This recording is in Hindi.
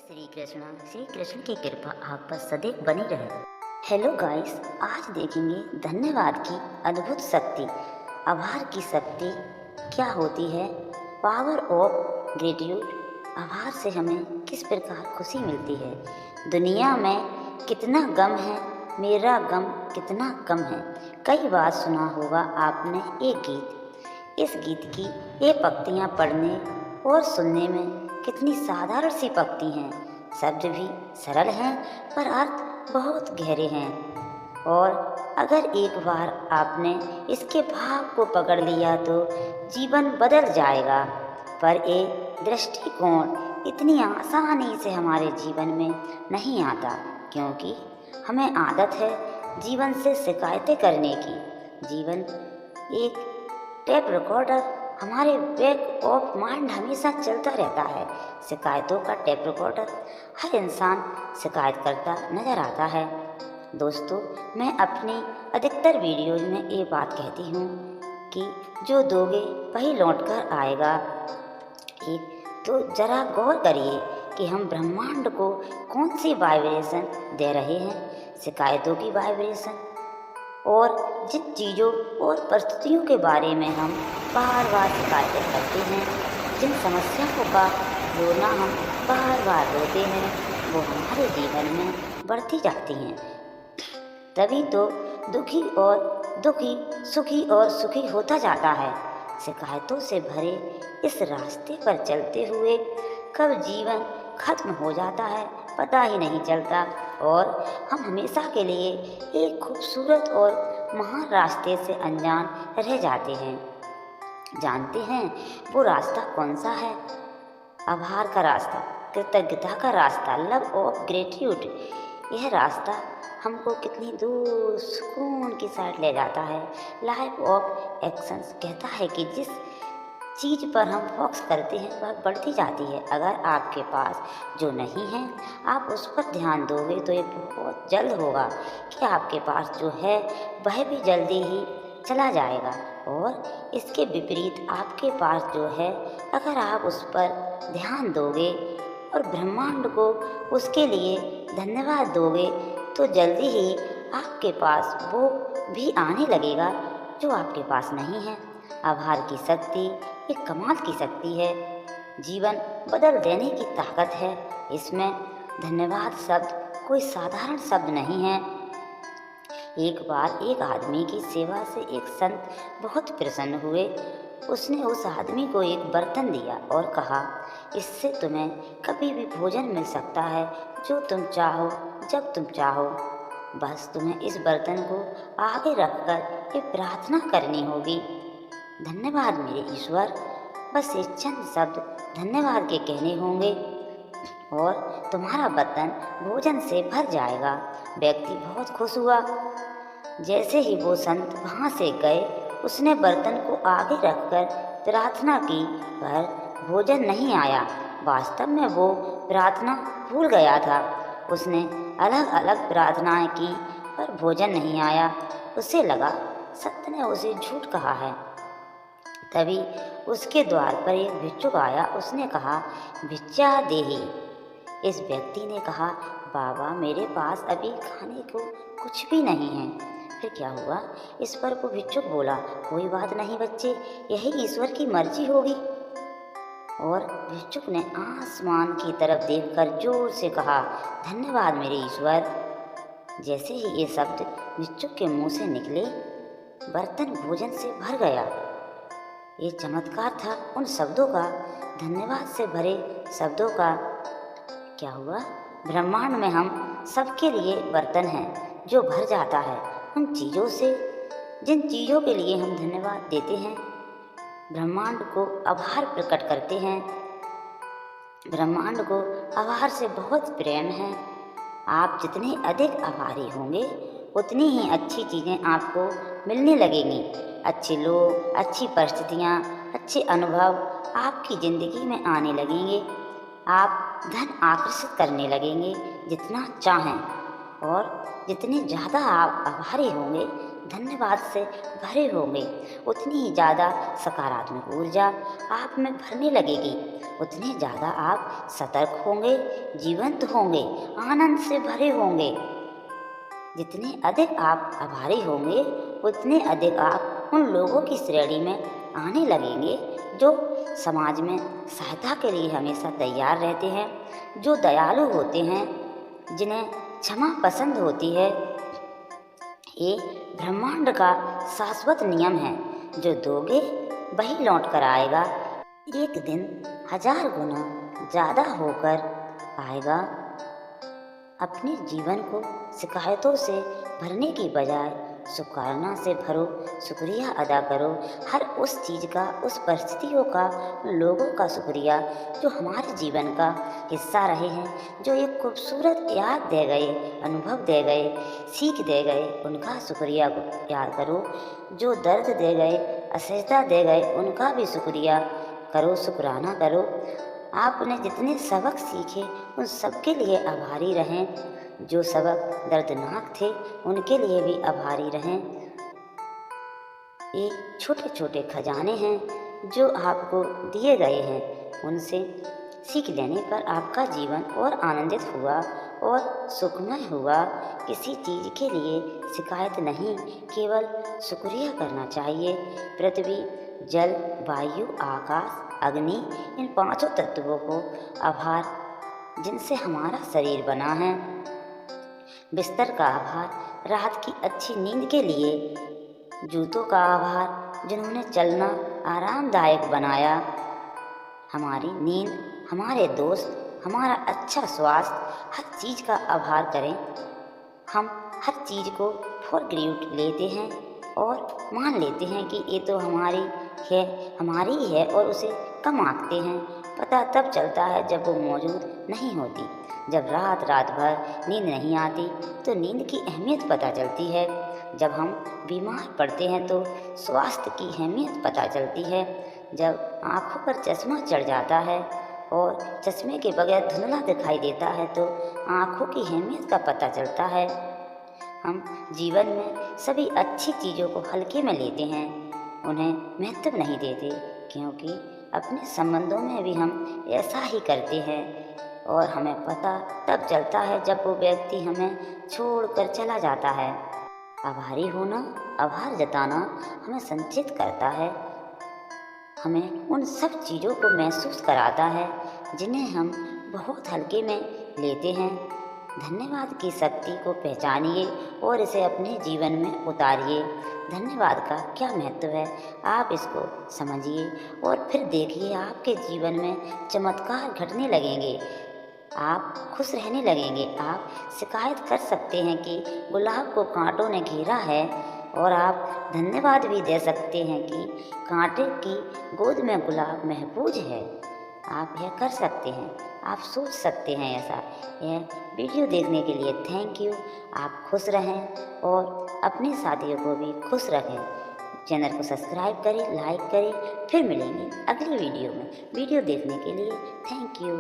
श्री कृष्ण की कृपा आप पर सदैव बनी रहे। हेलो गाइस, आज देखेंगे धन्यवाद की अद्भुत शक्ति। आभार की शक्ति क्या होती है, पावर ऑफ ग्रेटिट्यूड। आभार से हमें किस प्रकार खुशी मिलती है। दुनिया में कितना गम है, मेरा गम कितना कम है। कई बार सुना होगा आपने एक गीत। इस गीत की ये पंक्तियाँ पढ़ने और सुनने में कितनी साधारण सी पंक्ति हैं। शब्द भी सरल हैं पर अर्थ बहुत गहरे हैं। और अगर एक बार आपने इसके भाव को पकड़ लिया तो जीवन बदल जाएगा। पर ये दृष्टिकोण इतनी आसानी से हमारे जीवन में नहीं आता, क्योंकि हमें आदत है जीवन से शिकायतें करने की। जीवन एक टेप रिकॉर्डर, हमारे बैक ऑफ माइंड हमेशा चलता रहता है। शिकायतों का टेप रिकॉर्डर हर इंसान शिकायत करता नजर आता है। दोस्तों, मैं अपनी अधिकतर वीडियोज में ये बात कहती हूँ कि जो दोगे वही लौट कर आएगा। एक तो जरा गौर करिए कि हम ब्रह्मांड को कौन सी वाइब्रेशन दे रहे हैं। शिकायतों की वाइब्रेशन, और जिन चीज़ों और परिस्थितियों के बारे में हम बार बार शिकायतें करते हैं, जिन समस्याओं का रोना हम बार बार रोते हैं, वो हमारे जीवन में बढ़ती जाती हैं। तभी तो दुखी सुखी और सुखी होता जाता है। शिकायतों से भरे इस रास्ते पर चलते हुए कब जीवन खत्म हो जाता है पता ही नहीं चलता, और हम हमेशा के लिए एक खूबसूरत और महान रास्ते से अनजान रह जाते हैं। जानते हैं वो रास्ता कौन सा है? आभार का रास्ता, कृतज्ञता का रास्ता, लव ऑफ ग्रेटिट्यूड। यह रास्ता हमको कितनी दूर सुकून की साइड ले जाता है। लाइफ ऑफ एक्शंस कहता है कि जिस चीज़ पर हम फोकस करते हैं वह बढ़ती जाती है। अगर आपके पास जो नहीं है आप उस पर ध्यान दोगे तो ये बहुत जल्द होगा कि आपके पास जो है वह भी जल्दी ही चला जाएगा। और इसके विपरीत आपके पास जो है, अगर आप उस पर ध्यान दोगे और ब्रह्मांड को उसके लिए धन्यवाद दोगे तो जल्दी ही आपके पास वो भी आने लगेगा जो आपके पास नहीं है। आभार की शक्ति एक कमाल की शक्ति है, जीवन बदल देने की ताकत है। इसमें धन्यवाद शब्द कोई साधारण शब्द नहीं है। एक बार एक आदमी की सेवा से एक संत बहुत प्रसन्न हुए। उसने उस आदमी को एक बर्तन दिया और कहा, इससे तुम्हें कभी भी भोजन मिल सकता है, जो तुम चाहो जब तुम चाहो। बस तुम्हें इस बर्तन को आगे रखकर ये प्रार्थना करनी होगी, धन्यवाद मेरे ईश्वर। बस ये चंद शब्द धन्यवाद के कहने होंगे और तुम्हारा बर्तन भोजन से भर जाएगा। व्यक्ति बहुत खुश हुआ। जैसे ही वो संत वहाँ से गए, उसने बर्तन को आगे रखकर प्रार्थना की, पर भोजन नहीं आया। वास्तव में वो प्रार्थना भूल गया था। उसने अलग अलग प्रार्थनाएं की पर भोजन नहीं आया। उसे लगा संत ने उसे झूठ कहा है। तभी उसके द्वार पर एक भिक्षुक आया। उसने कहा, भिक्षा देहि। इस व्यक्ति ने कहा, बाबा मेरे पास अभी खाने को कुछ भी नहीं है। फिर क्या हुआ? इस पर वो भिक्षुक बोला, कोई बात नहीं बच्चे, यही ईश्वर की मर्जी होगी। और भिक्षुक ने आसमान की तरफ देखकर जोर से कहा, धन्यवाद मेरे ईश्वर। जैसे ही ये शब्द भिक्षुक के मुंह से निकले, बर्तन भोजन से भर गया। ये चमत्कार था उन शब्दों का, धन्यवाद से भरे शब्दों का। क्या हुआ? ब्रह्मांड में हम सबके लिए बर्तन हैं जो भर जाता है उन चीज़ों से, जिन चीज़ों के लिए हम धन्यवाद देते हैं। ब्रह्मांड को आभार प्रकट करते हैं। ब्रह्मांड को आभार से बहुत प्रेम है। आप जितने अधिक आभारी होंगे उतनी ही अच्छी चीज़ें आपको मिलने लगेंगी। अच्छे लोग, अच्छी परिस्थितियाँ, अच्छे अनुभव आपकी ज़िंदगी में आने लगेंगे। आप धन आकर्षित करने लगेंगे जितना चाहें। और जितने ज़्यादा आप आभारी होंगे, धन्यवाद से भरे होंगे, उतनी ही ज़्यादा सकारात्मक ऊर्जा आप में भरने लगेगी, उतने ज़्यादा आप सतर्क होंगे, जीवंत होंगे, आनंद से भरे होंगे। जितने अधिक आप आभारी होंगे, उतने अधिक आप उन लोगों की श्रेणी में आने लगेंगे जो समाज में सहायता के लिए हमेशा तैयार रहते हैं, जो दयालु होते हैं, जिन्हें क्षमा पसंद होती है। ये ब्रह्मांड का शाश्वत नियम है, जो दोगे वही लौट कर आएगा, एक दिन 1000 गुना ज़्यादा होकर आएगा। अपने जीवन को शिकायतों से भरने की बजाय शुक्राना से भरो, शुक्रिया अदा करो। हर उस चीज़ का, उस परिस्थितियों का, उन लोगों का शुक्रिया जो हमारे जीवन का हिस्सा रहे हैं, जो एक खूबसूरत याद दे गए, अनुभव दे गए, सीख दे गए, उनका शुक्रिया याद करो। जो दर्द दे गए, असहजता दे गए, उनका भी शुक्रिया करो, शुक्राना करो। आपने जितने सबक सीखे उन सब के लिए आभारी रहें। जो सबक दर्दनाक थे उनके लिए भी आभारी रहें। ये छोटे छोटे खजाने हैं जो आपको दिए गए हैं, उनसे सीख लेने पर आपका जीवन और आनंदित हुआ और सुखमय हुआ। किसी चीज़ के लिए शिकायत नहीं, केवल शुक्रिया करना चाहिए। पृथ्वी, जल, वायु, आकाश, अग्नि, इन पांचों तत्वों को आभार, जिनसे हमारा शरीर बना है। बिस्तर का आभार, रात की अच्छी नींद के लिए। जूतों का आभार, जिन्होंने चलना आरामदायक बनाया। हमारी नींद, हमारे दोस्त, हमारा अच्छा स्वास्थ्य, हर चीज़ का आभार करें। हम हर चीज़ को फॉर ग्रांटेड लेते हैं और मान लेते हैं कि ये तो हमारी ही है और उसे कम आंकते हैं। पता तब चलता है जब वो मौजूद नहीं होती। जब रात भर नींद नहीं आती तो नींद की अहमियत पता चलती है। जब हम बीमार पड़ते हैं तो स्वास्थ्य की अहमियत पता चलती है। जब आँखों पर चश्मा चढ़ जाता है और चश्मे के बगैर धुंधला दिखाई देता है तो आँखों की अहमियत का पता चलता है। हम जीवन में सभी अच्छी चीज़ों को हल्के में लेते हैं, उन्हें महत्व नहीं देते, क्योंकि अपने संबंधों में भी हम ऐसा ही करते हैं और हमें पता तब चलता है जब वो व्यक्ति हमें छोड़कर चला जाता है। आभारी होना, आभार जताना हमें संचित करता है, हमें उन सब चीज़ों को महसूस कराता है जिन्हें हम बहुत हल्के में लेते हैं। धन्यवाद की शक्ति को पहचानिए और इसे अपने जीवन में उतारिए। धन्यवाद का क्या महत्व है, आप इसको समझिए और फिर देखिए आपके जीवन में चमत्कार घटने लगेंगे। आप खुश रहने लगेंगे। आप शिकायत कर सकते हैं कि गुलाब को कांटों ने घेरा है और आप धन्यवाद भी दे सकते हैं कि कांटे की गोद में गुलाब महफूज है। आप यह कर सकते हैं, आप सोच सकते हैं ऐसा। यह वीडियो देखने के लिए थैंक यू। आप खुश रहें और अपने साथियों को भी खुश रखें। चैनल को सब्सक्राइब करें, लाइक करें। फिर मिलेंगे अगली वीडियो में। वीडियो देखने के लिए थैंक यू।